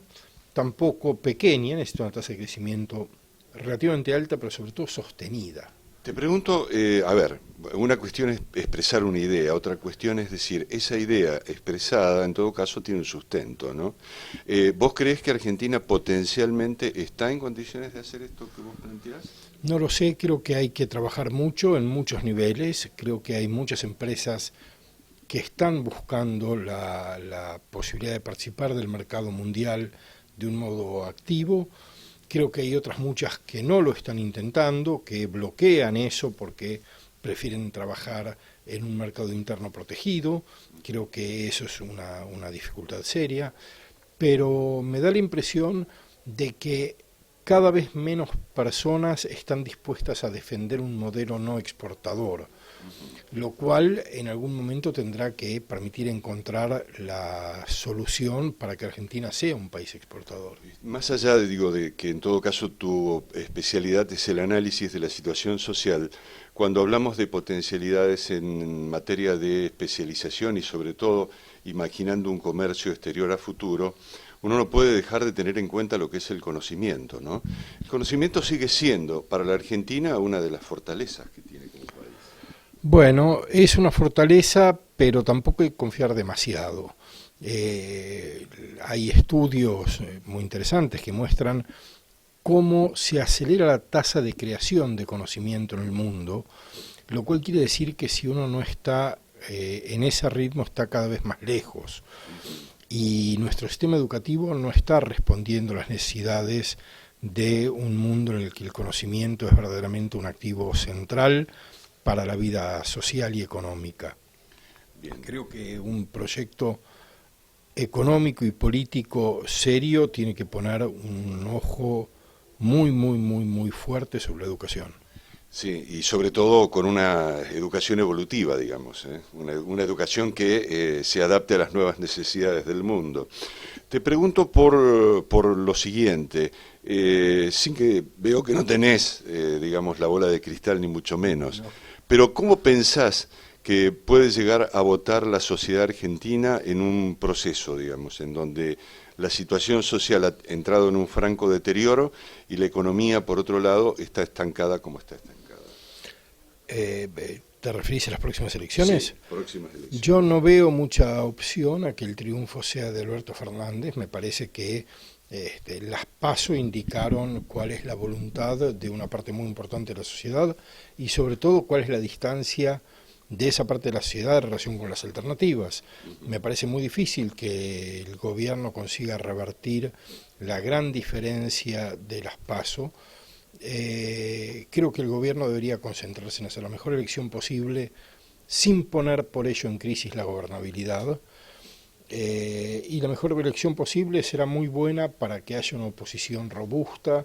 tampoco pequeña, necesita una tasa de crecimiento relativamente alta, pero sobre todo sostenida. Te pregunto, una cuestión es expresar una idea, otra cuestión es decir, esa idea expresada en todo caso tiene un sustento, ¿no? ¿Vos creés que Argentina potencialmente está en condiciones de hacer esto que vos planteás? No lo sé, creo que hay que trabajar mucho en muchos niveles, creo que hay muchas empresas que están buscando la posibilidad de participar del mercado mundial de un modo activo. Creo que hay otras muchas que no lo están intentando, que bloquean eso porque prefieren trabajar en un mercado interno protegido. Creo que eso es una dificultad seria, pero me da la impresión de que cada vez menos personas están dispuestas a defender un modelo no exportador, lo cual en algún momento tendrá que permitir encontrar la solución para que Argentina sea un país exportador. Más allá de que en todo caso tu especialidad es el análisis de la situación social, cuando hablamos de potencialidades en materia de especialización y sobre todo imaginando un comercio exterior a futuro, uno no puede dejar de tener en cuenta lo que es el conocimiento, ¿no? El conocimiento sigue siendo para la Argentina una de las fortalezas que tiene como país. Bueno, es una fortaleza, pero tampoco hay que confiar demasiado. Hay estudios muy interesantes que muestran cómo se acelera la tasa de creación de conocimiento en el mundo, lo cual quiere decir que si uno no está en ese ritmo, está cada vez más lejos. Y nuestro sistema educativo no está respondiendo a las necesidades de un mundo en el que el conocimiento es verdaderamente un activo central para la vida social y económica. Bien, creo que un proyecto económico y político serio tiene que poner un ojo muy fuerte sobre la educación. Sí, y sobre todo con una educación evolutiva, digamos, una educación que se adapte a las nuevas necesidades del mundo. Te pregunto por lo siguiente, sin que veo que no tenés, digamos, la bola de cristal ni mucho menos, no. Pero ¿cómo pensás que puede llegar a votar la sociedad argentina en un proceso, digamos, en donde la situación social ha entrado en un franco deterioro y la economía, por otro lado, está estancada como está estancada? ¿Te referís a las próximas elecciones? Sí, próximas elecciones. Yo no veo mucha opción a que el triunfo sea de Alberto Fernández. Me parece que las PASO indicaron cuál es la voluntad de una parte muy importante de la sociedad y sobre todo cuál es la distancia de esa parte de la sociedad en relación con las alternativas. Me parece muy difícil que el gobierno consiga revertir la gran diferencia de las PASO. Creo que el gobierno debería concentrarse en hacer la mejor elección posible sin poner por ello en crisis la gobernabilidad, y la mejor elección posible será muy buena para que haya una oposición robusta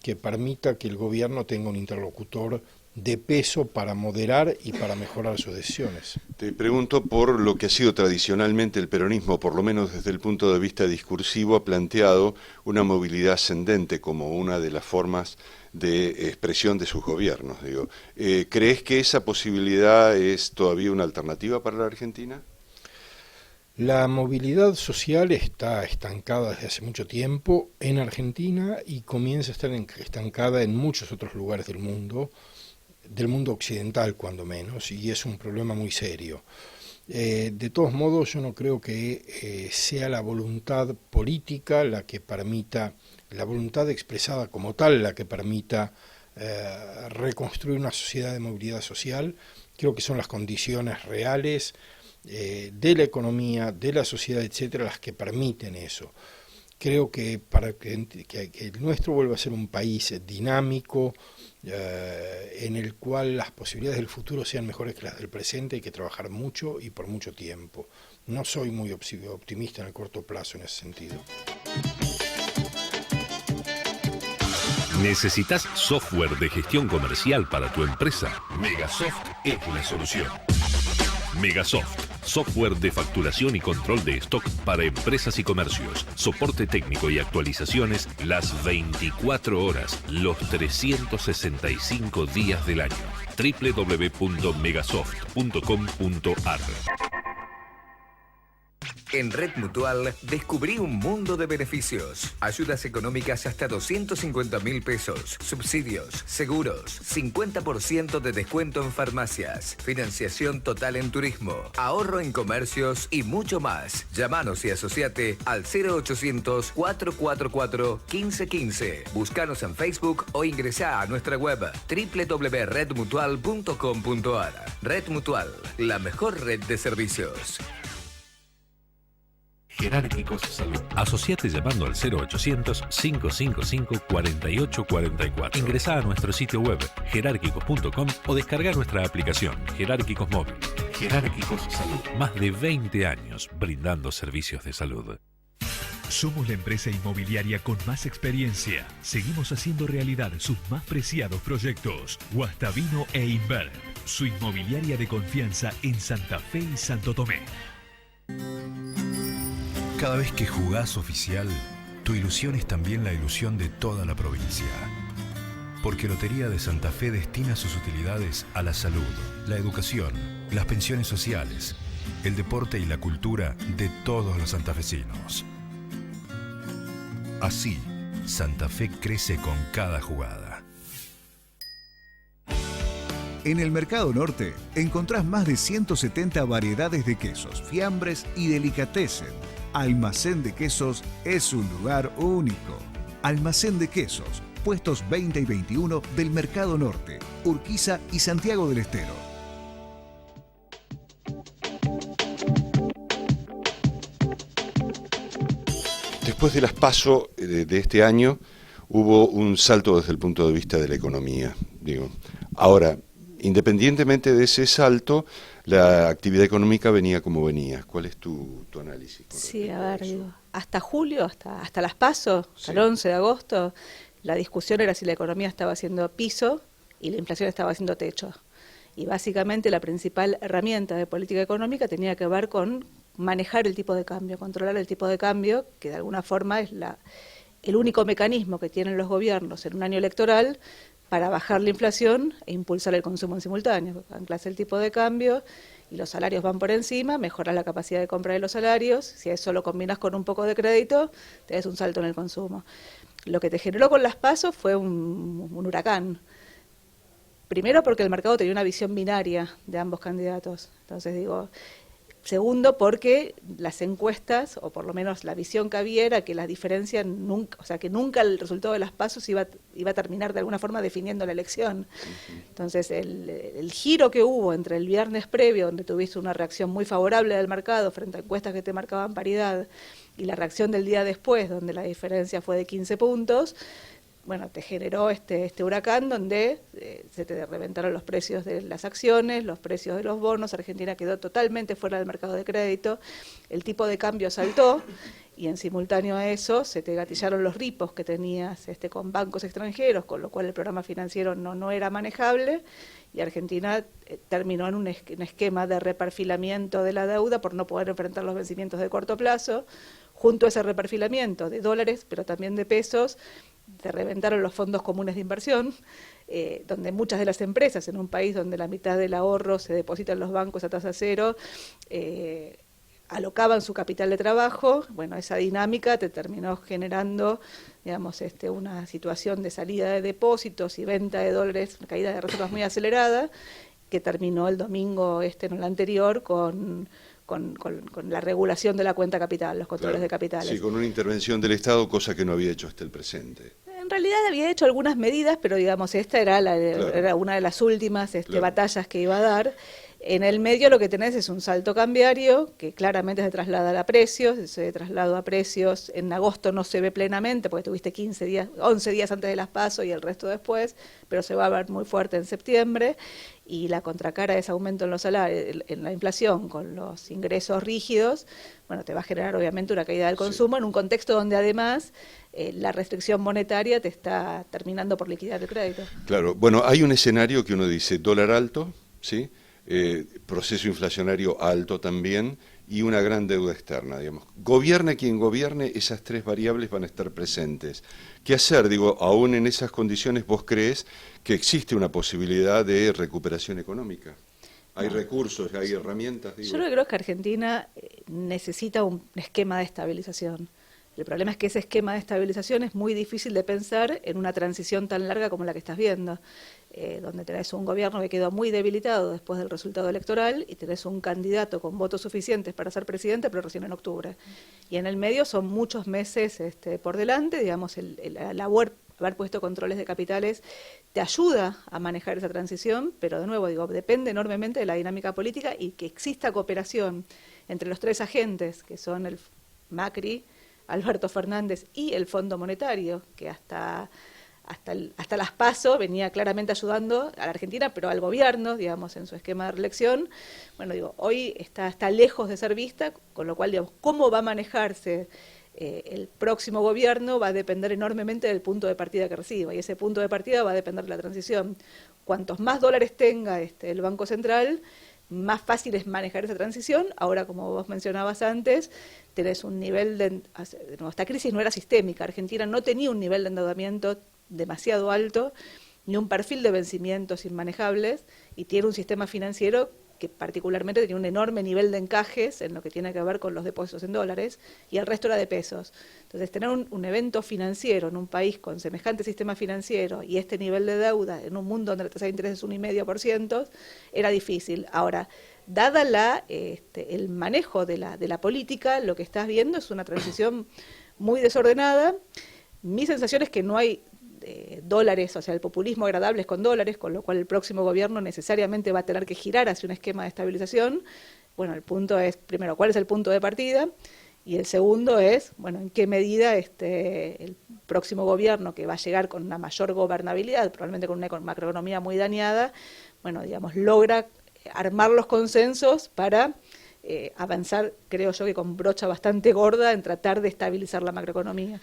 que permita que el gobierno tenga un interlocutor de peso para moderar y para mejorar sus decisiones. Te pregunto por lo que ha sido tradicionalmente el peronismo, por lo menos desde el punto de vista discursivo, ha planteado una movilidad ascendente como una de las formas de expresión de sus gobiernos. Digo, ¿crees que esa posibilidad es todavía una alternativa para la Argentina? La movilidad social está estancada desde hace mucho tiempo en Argentina y comienza a estar estancada en muchos otros lugares del mundo occidental cuando menos, y es un problema muy serio. De todos modos, yo no creo que sea la voluntad política la que permita, la voluntad expresada como tal, la que permita reconstruir una sociedad de movilidad social. Creo que son las condiciones reales de la economía, de la sociedad, etcétera, las que permiten eso. Creo que para que el nuestro vuelva a ser un país dinámico, en el cual las posibilidades del futuro sean mejores que las del presente, hay que trabajar mucho y por mucho tiempo. No soy muy optimista en el corto plazo en ese sentido. ¿Necesitas software de gestión comercial para tu empresa? Megasoft es la solución. Megasoft, software de facturación y control de stock para empresas y comercios, soporte técnico y actualizaciones las 24 horas, los 365 días del año. www.megasoft.com.ar. En Red Mutual descubrí un mundo de beneficios. Ayudas económicas hasta 250.000 pesos. Subsidios, seguros, 50% de descuento en farmacias. Financiación total en turismo. Ahorro en comercios y mucho más. Llámanos y asociate al 0800-444-1515. Búscanos en Facebook o ingresá a nuestra web www.redmutual.com.ar. Red Mutual, la mejor red de servicios. Jerárquicos Salud. Asociate llamando al 0800-555-4844. Ingresá a nuestro sitio web jerárquicos.com o descarga nuestra aplicación Jerárquicos Móvil. Jerárquicos Salud. Más de 20 años brindando servicios de salud. Somos la empresa inmobiliaria con más experiencia. Seguimos haciendo realidad sus más preciados proyectos. Guastavino e Invert, su inmobiliaria de confianza en Santa Fe y Santo Tomé. Cada vez que jugás oficial, tu ilusión es también la ilusión de toda la provincia. Porque Lotería de Santa Fe destina sus utilidades a la salud, la educación, las pensiones sociales, el deporte y la cultura de todos los santafesinos. Así, Santa Fe crece con cada jugada. En el Mercado Norte encontrás más de 170 variedades de quesos, fiambres y delicatessen. Almacén de Quesos es un lugar único. Almacén de Quesos, puestos 20 y 21 del Mercado Norte, Urquiza y Santiago del Estero. Después de las PASO de este año, hubo un salto desde el punto de vista de la economía, digo. Ahora, independientemente de ese salto, la actividad económica venía como venía. ¿Cuál es tu análisis? Sí, a ver, digo, hasta julio, hasta las PASO, hasta el 11 de agosto, la discusión era si la economía estaba haciendo piso y la inflación estaba haciendo techo. Y básicamente la principal herramienta de política económica tenía que ver con manejar el tipo de cambio, controlar el tipo de cambio, que de alguna forma es el único mecanismo que tienen los gobiernos en un año electoral para bajar la inflación e impulsar el consumo en simultáneo. Anclas el tipo de cambio y los salarios van por encima, mejoras la capacidad de compra de los salarios, si eso lo combinas con un poco de crédito, te das un salto en el consumo. Lo que te generó con las PASO fue un huracán. Primero porque el mercado tenía una visión binaria de ambos candidatos. Entonces digo, segundo porque las encuestas, o por lo menos la visión que había era que la diferencia nunca, o sea que nunca el resultado de las PASO iba a terminar de alguna forma definiendo la elección. Entonces el giro que hubo entre el viernes previo, donde tuviste una reacción muy favorable del mercado frente a encuestas que te marcaban paridad, y la reacción del día después, donde la diferencia fue de 15 puntos, bueno, te generó este huracán donde se te reventaron los precios de las acciones, los precios de los bonos, Argentina quedó totalmente fuera del mercado de crédito, el tipo de cambio saltó y en simultáneo a eso se te gatillaron los ripos que tenías con bancos extranjeros, con lo cual el programa financiero no era manejable y Argentina terminó en un esquema de reperfilamiento de la deuda por no poder enfrentar los vencimientos de corto plazo. Junto a ese reperfilamiento de dólares, pero también de pesos, se reventaron los fondos comunes de inversión, donde muchas de las empresas, en un país donde la mitad del ahorro se deposita en los bancos a tasa cero, alocaban su capital de trabajo. Bueno, esa dinámica te terminó generando, digamos, una situación de salida de depósitos y venta de dólares, una caída de reservas muy acelerada, que terminó el domingo no el anterior con la regulación de la cuenta capital, los controles de capitales. Sí, con una intervención del Estado, cosa que no había hecho hasta el presente. En realidad había hecho algunas medidas, pero digamos, esta era una de las últimas batallas que iba a dar. En el medio lo que tenés es un salto cambiario que claramente se traslada a precios, ese traslado a precios en agosto no se ve plenamente porque tuviste 11 días antes de las PASO y el resto después, pero se va a ver muy fuerte en septiembre y la contracara de ese aumento en los salarios, en la inflación con los ingresos rígidos, bueno, te va a generar obviamente una caída del consumo en un contexto donde además la restricción monetaria te está terminando por liquidar el crédito. Claro, bueno, hay un escenario que uno dice dólar alto, ¿sí? Proceso inflacionario alto también y una gran deuda externa, digamos. Gobierne quien gobierne, esas tres variables van a estar presentes. ¿Qué hacer? Digo, aún en esas condiciones, ¿vos crees que existe una posibilidad de recuperación económica? ¿Hay recursos, hay herramientas? Digo. Yo lo que creo es que Argentina necesita un esquema de estabilización. El problema es que ese esquema de estabilización es muy difícil de pensar en una transición tan larga como la que estás viendo, donde tenés un gobierno que quedó muy debilitado después del resultado electoral y tenés un candidato con votos suficientes para ser presidente, pero recién en octubre. Y en el medio son muchos meses por delante, digamos, la labor, haber puesto controles de capitales te ayuda a manejar esa transición, pero de nuevo, digo, depende enormemente de la dinámica política y que exista cooperación entre los tres agentes, que son el Macri, Alberto Fernández y el Fondo Monetario, que hasta las PASO venía claramente ayudando a la Argentina, pero al gobierno, digamos, en su esquema de reelección. Bueno, digo, hoy está lejos de ser vista, con lo cual, digamos, cómo va a manejarse el próximo gobierno va a depender enormemente del punto de partida que reciba, y ese punto de partida va a depender de la transición. Cuantos más dólares tenga el Banco Central, más fácil es manejar esa transición. Ahora, como vos mencionabas antes, tenés un nivel esta crisis no era sistémica. Argentina no tenía un nivel de endeudamiento demasiado alto, ni un perfil de vencimientos inmanejables, y tiene un sistema financiero que particularmente tenía un enorme nivel de encajes en lo que tiene que ver con los depósitos en dólares, y el resto era de pesos. Entonces, tener un evento financiero en un país con semejante sistema financiero y este nivel de deuda en un mundo donde la tasa de interés es 1,5%, era difícil. Ahora, dada el manejo de la política, lo que estás viendo es una transición muy desordenada. Mi sensación es que no hay dólares, o sea, el populismo agradable es con dólares, con lo cual el próximo gobierno necesariamente va a tener que girar hacia un esquema de estabilización. Bueno, el punto es, primero, ¿cuál es el punto de partida? Y el segundo es, bueno, en qué medida el próximo gobierno, que va a llegar con una mayor gobernabilidad, probablemente con una macroeconomía muy dañada, bueno, digamos, logra armar los consensos para avanzar, creo yo, que con brocha bastante gorda en tratar de estabilizar la macroeconomía.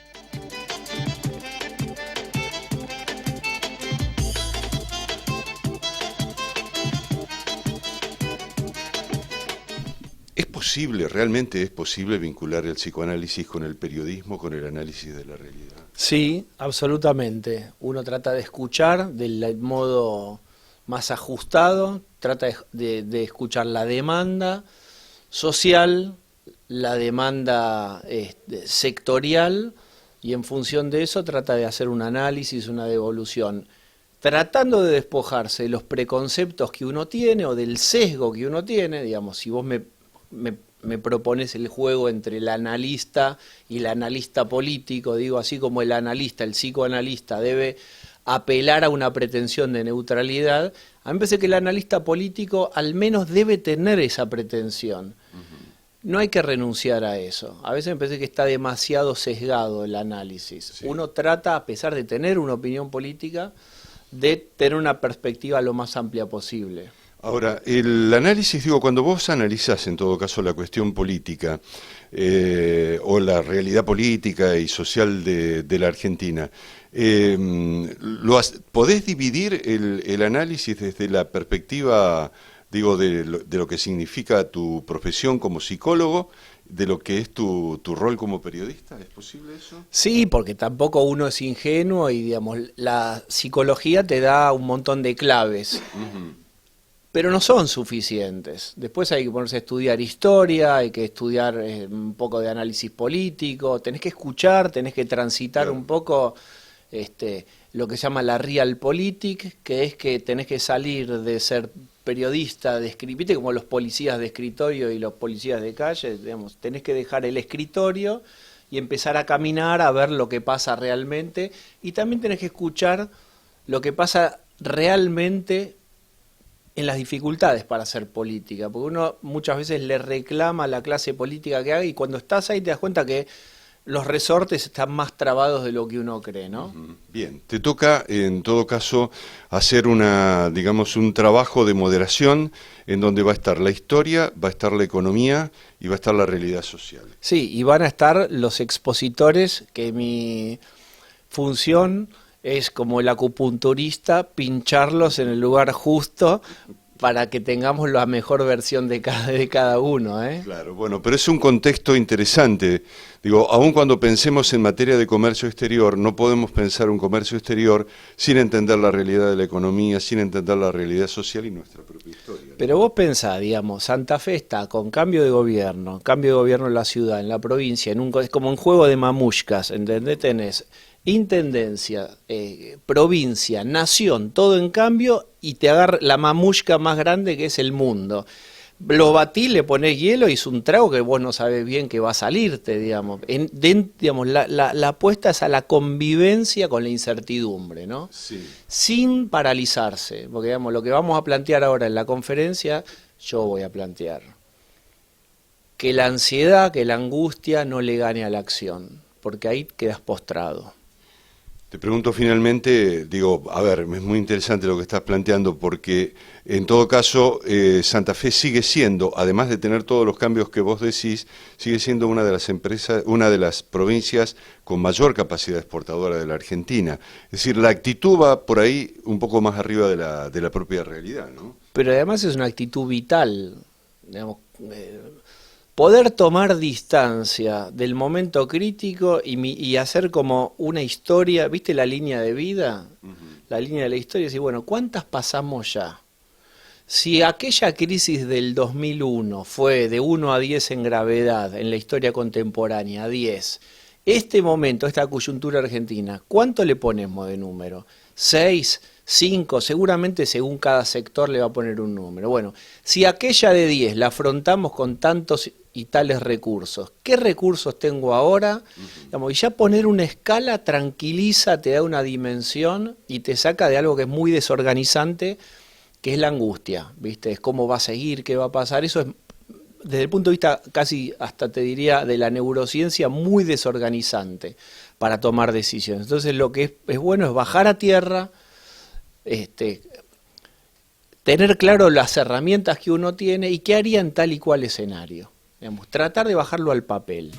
¿Es posible, realmente es posible vincular el psicoanálisis con el periodismo, con el análisis de la realidad? Sí, absolutamente. Uno trata de escuchar del modo más ajustado, trata de escuchar la demanda social, la demanda sectorial, y en función de eso trata de hacer un análisis, una devolución, tratando de despojarse de los preconceptos que uno tiene o del sesgo que uno tiene. Digamos, si vos me propones el juego entre el analista y el analista político, digo, así como el analista, el psicoanalista debe apelar a una pretensión de neutralidad, a mí me parece que el analista político al menos debe tener esa pretensión. No hay que renunciar a eso. A veces me parece que está demasiado sesgado el análisis. Sí. Uno trata, a pesar de tener una opinión política, de tener una perspectiva lo más amplia posible. Ahora, el análisis, digo, cuando vos analizás en todo caso la cuestión política o la realidad política y social de la Argentina, ¿podés dividir el análisis desde la perspectiva, digo, de lo que significa tu profesión como psicólogo, de lo que es tu rol como periodista? ¿Es posible eso? Sí, porque tampoco uno es ingenuo y, digamos, la psicología te da un montón de claves. Pero no son suficientes. Después hay que ponerse a estudiar historia, hay que estudiar un poco de análisis político, tenés que escuchar, tenés que transitar un poco lo que se llama la realpolitik, que es que tenés que salir de ser periodista, de escribir, como los policías de escritorio y los policías de calle, digamos, tenés que dejar el escritorio y empezar a caminar, a ver lo que pasa realmente, y también tenés que escuchar lo que pasa realmente en las dificultades para hacer política, porque uno muchas veces le reclama a la clase política que haga, y cuando estás ahí te das cuenta que los resortes están más trabados de lo que uno cree, ¿no? Bien, te toca en todo caso hacer digamos, un trabajo de moderación en donde va a estar la historia, va a estar la economía y va a estar la realidad social. Sí, y van a estar los expositores, que mi función es, como el acupunturista, pincharlos en el lugar justo para que tengamos la mejor versión de cada uno, ¿eh? Claro, bueno, pero es un contexto interesante. Digo, aun cuando pensemos en materia de comercio exterior, no podemos pensar un comercio exterior sin entender la realidad de la economía, sin entender la realidad social y nuestra propia historia, ¿no? Pero vos pensá, digamos, Santa Fe está con cambio de gobierno en la ciudad, en la provincia, es como un juego de mamushkas, ¿entendés? Tenés intendencia, provincia, nación, todo en cambio, y te agarra la mamushka más grande, que es el mundo. Lo batís, le ponés hielo y es un trago que vos no sabés bien que va a salirte, digamos. Digamos, la apuesta es a la convivencia con la incertidumbre, ¿no? Sí. Sin paralizarse, porque, digamos, lo que vamos a plantear ahora en la conferencia, yo voy a plantear que la ansiedad, que la angustia no le gane a la acción, porque ahí quedas postrado. Te pregunto finalmente, digo, a ver, es muy interesante lo que estás planteando, porque en todo caso Santa Fe sigue siendo, además de tener todos los cambios que vos decís, sigue siendo una de las provincias con mayor capacidad exportadora de la Argentina. Es decir, la actitud va por ahí un poco más arriba de la propia realidad, ¿no? Pero además es una actitud vital, digamos, poder tomar distancia del momento crítico y hacer como una historia, ¿viste la línea de vida? La línea de la historia, y bueno, ¿cuántas pasamos ya? Si aquella crisis del 2001 fue de 1 a 10 en gravedad en la historia contemporánea, 10, este momento, esta coyuntura argentina, ¿cuánto le ponemos de número? 6, 5, seguramente según cada sector le va a poner un número. Bueno, si aquella de 10 la afrontamos con tantos y tales recursos. ¿Qué recursos tengo ahora? Digamos, y ya poner una escala tranquiliza, te da una dimensión y te saca de algo que es muy desorganizante, que es la angustia, ¿viste? Es cómo va a seguir, qué va a pasar. Eso es, desde el punto de vista casi hasta te diría de la neurociencia, muy desorganizante para tomar decisiones. Entonces lo que es bueno es bajar a tierra, tener claro las herramientas que uno tiene y qué haría en tal y cual escenario. Digamos, tratar de bajarlo al papel.